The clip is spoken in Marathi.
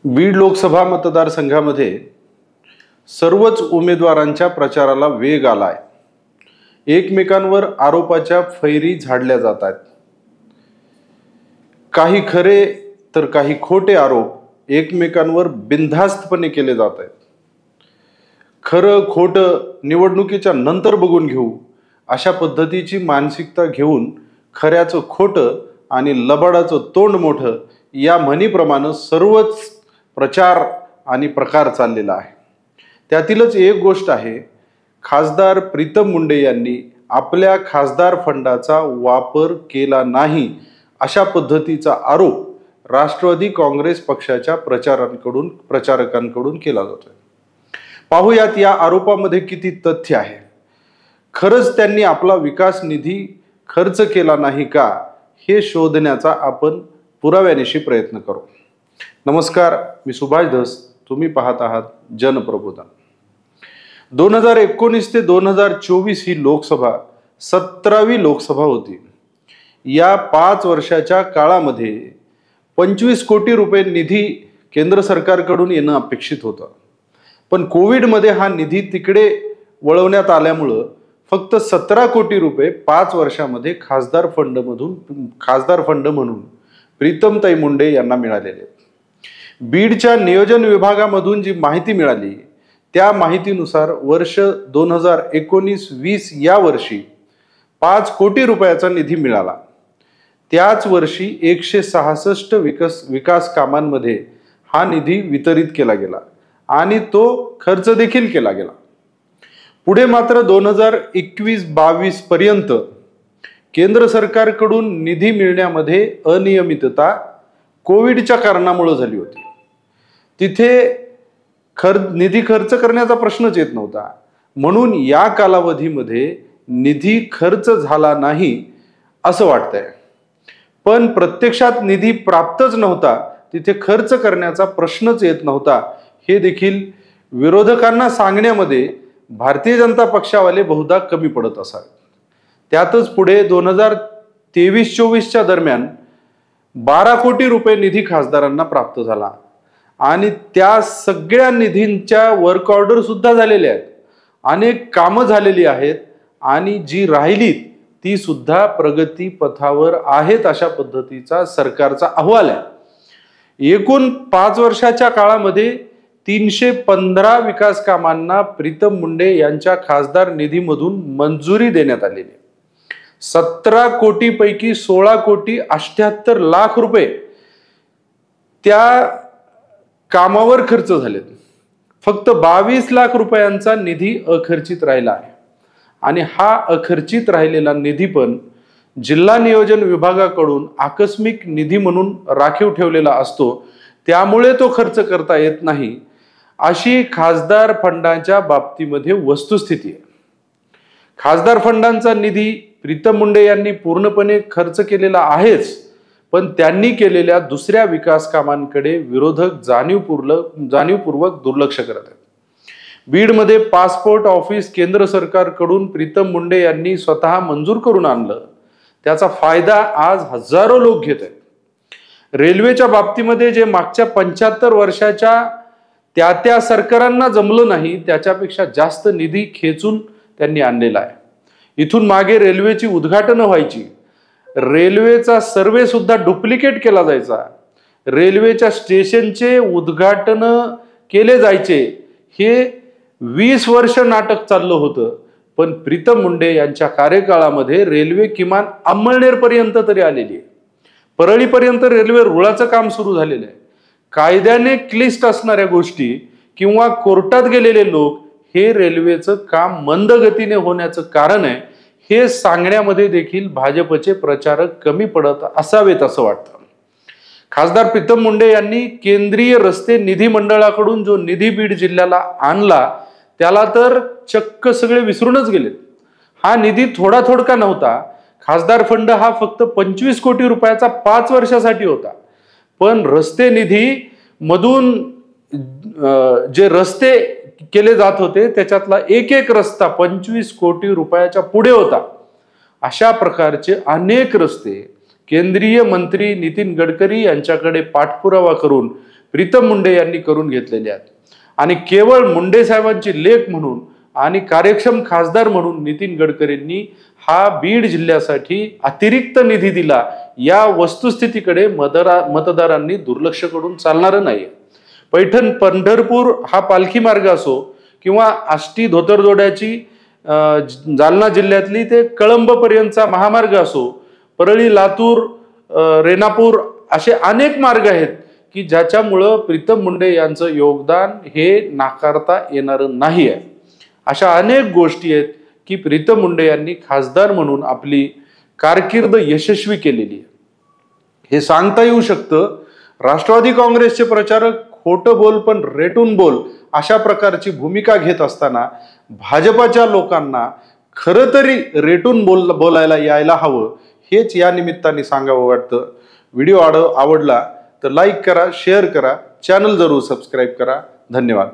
बीड लोकसभा मतदारसंघामध्ये सर्वच उमेदवारांच्या प्रचाराला वेग आलाय। एकमेकांवर आरोपाच्या फैरी झाडल्या जात आहेत। काही खरे तर काही खोटे आरोप एकमेकांवर बिनधास्तपणे केले जात आहेत। खरं खोटं निवडणुकीच्या नंतर बघून घेऊ अशा पद्धतीची मानसिकता घेऊन खऱ्याचं खोटं आणि लबाडाचं तोंड मोठं या म्हणीप्रमाणे सर्वच प्रचार आणि प्रकार चाललेला आहे। त्यातीलच एक गोष्ट आहे, खासदार प्रीतम मुंडे यांनी आपल्या खासदार फंडाचा वापर केला नाही अशा पद्धतीचा आरोप राष्ट्रवादी काँग्रेस पक्षाच्या प्रचारकांकडून केला जातोय। पाहूयात या आरोपामध्ये किती तथ्य आहे। खरंच त्यांनी आपला विकास निधी खर्च केला नाही का हे शोधण्याचा आपण पुराव्यानिशी प्रयत्न करू। नमस्कार, मी सुभाष धस, तुम्ही पाहत आहात जनप्रबोधन। 2019 ते 2024 ही लोकसभा 17वी लोकसभा होती। या 5 वर्षाच्या काळामध्ये 25 कोटी रुपये निधी केंद्र सरकारकडून येणं अपेक्षित होतं, पण कोविडमध्ये हा निधी तिकडे वळवण्यात आल्यामुळं फक्त 17 कोटी रुपये 5 वर्षामध्ये खासदार फंड म्हणून प्रीतमताई मुंडे यांना मिळालेले। बीडच्या नियोजन विभागामधून जी माहिती मिळाली त्या माहितीनुसार वर्ष 2019-20 या वर्षी 5 कोटी रुपयाचा निधी मिळाला। त्याच वर्षी 166 विकास कामांमध्ये हा निधी वितरित केला गेला आणि तो खर्च देखील केला गेला। पुढे मात्र 2021-22 पर्यंत केंद्र सरकारकडून निधी मिळण्यामध्ये अनियमितता कोविडच्या कारणामुळे झाली होती। तिथे निधी खर्च करण्याचा प्रश्नच येत नव्हता, म्हणून या कालावधीमध्ये निधी खर्च झाला नाही असं वाटतंय। पण प्रत्यक्षात निधी प्राप्तच नव्हता, तिथे खर्च करण्याचा प्रश्नच येत नव्हता हे देखील विरोधकांना सांगण्यामध्ये भारतीय जनता पक्षावाले बहुधा कमी पडत असावे। त्यातच पुढे 2023-24च्या दरम्यान 12 कोटी रुपये निधी खासदारांना प्राप्त झाला आणि त्या सगळ्या निधींच्या वर्क ऑर्डर सुद्धा झालेल्या आहेत, अनेक कामं झालेली आहेत आणि जी राहिली ती सुद्धा प्रगती पथावर आहेत अशा पद्धतीचा सरकारचा अहवाल आहे। एकूण 5 वर्षाच्या काळामध्ये 315 विकास कामांना प्रीतम मुंडे यांच्या खासदार निधीमधून मंजुरी देण्यात आलेली। 17 कोटी पैकी 16 कोटी 78 लाख रुपये त्या कामावर खर्च झालेत। फक्त 22 लाख रुपयांचा निधी अखर्चित राहिला आहे आणि हा अखर्चित राहिलेला निधी पण जिल्हा नियोजन विभागाकडून आकस्मिक निधी म्हणून राखीव ठेवलेला असतो, त्यामुळे तो खर्च करता येत नाही अशी खासदार फंडाच्या बाबतीमध्ये वस्तुस्थिती आहे। खासदार फंडांचा निधी प्रीतम मुंडे यांनी पूर्णपणे खर्च केलेला आहेच, पण त्यांनी केलेल्या दुसऱ्या विकास कामांकडे विरोधक जाणीवपूर्वक दुर्लक्ष करत आहेत। बीडमध्ये पासपोर्ट ऑफिस केंद्र सरकारकडून प्रीतम मुंडे यांनी स्वतः मंजूर करून आणलं, त्याचा फायदा आज हजारो लोक घेत आहेत। रेल्वेच्या बाबतीमध्ये जे मागच्या 75 वर्षाच्या त्या सरकारांना जमलं नाही त्याच्यापेक्षा जास्त निधी खेचून त्यांनी आणलेला आहे। इथून मागे रेल्वेची उद्घाटनं व्हायची, रेल्वेचा सर्वे सुद्धा डुप्लिकेट केला जायचा, रेल्वेच्या स्टेशनचे उद्घाटन केले जायचे, हे 20 वर्ष नाटक चाललं होतं। पण प्रीतम मुंडे यांच्या कार्यकाळामध्ये रेल्वे किमान अंमळनेर पर्यंत तरी आलेली आहे, परळीपर्यंत रेल्वे रुळाचं काम सुरू झालेलं आहे। कायद्याने क्लिष्ट असणाऱ्या गोष्टी किंवा कोर्टात गेलेले लोक हे रेल्वेचं काम मंद गतीने होण्याचं कारण आहे हे सांगण्यामध्ये देखील भाजपचे प्रचारक कमी पडत असावेत असं वाटतं। खासदार प्रीतम मुंडे यांनी केंद्रीय रस्ते निधी मंडळाकडून जो निधी बीड जिल्ह्याला आणला त्याला तर चक्क सगळे विसरूनच गेलेत। हा निधी थोडा थोडका नव्हता। खासदार फंड हा फक्त 25 कोटी रुपयाचा 5 वर्षासाठी होता, पण रस्ते निधी मधून जे रस्ते केले जात होते त्याच्यातला एक रस्ता 25 कोटी रुपयाच्या पुढे होता। अशा प्रकारचे अनेक रस्ते केंद्रीय मंत्री नितीन गडकरी यांच्याकडे पाठपुरावा करून प्रीतम मुंडे यांनी करून घेतलेले आहेत. आणि केवळ मुंडे साहेबांची लेख म्हणून आणि कार्यक्षम खासदार म्हणून नितीन गडकरींनी हा बीड जिल्ह्यासाठी अतिरिक्त निधी दिला, या वस्तुस्थितीकडे मतदारांनी दुर्लक्ष करून चालणार नाही. पैठण पंढरपूर हा पालखी मार्ग असो किंवा आष्टी धोतरजोड्याची जालना जिल्ह्यातली ते कळंब पर्यंतचा महामार्ग असो, परळी लातूर रेणापूर असे अनेक मार्ग आहेत की ज्याच्यामुळं प्रीतम मुंडे यांचं योगदान हे नाकारता येणार नाही आहे. अशा अनेक गोष्टी आहेत की प्रीतम मुंडे यांनी खासदार म्हणून आपली कारकीर्द यशस्वी केलेली आहे. हे सांगता येऊ शकतं. राष्ट्रवादी काँग्रेसचे प्रचारक खोटं बोल पण रेटून बोल अशा प्रकारची भूमिका घेत असताना भाजपाच्या लोकांना खरं तरी रेटून बोलायला यायला हवं, हेच या निमित्ताने सांगावं वाटतं. व्हिडिओ आवडला तर लाईक करा, शेअर करा, चॅनल जरूर सबस्क्राईब करा. धन्यवाद.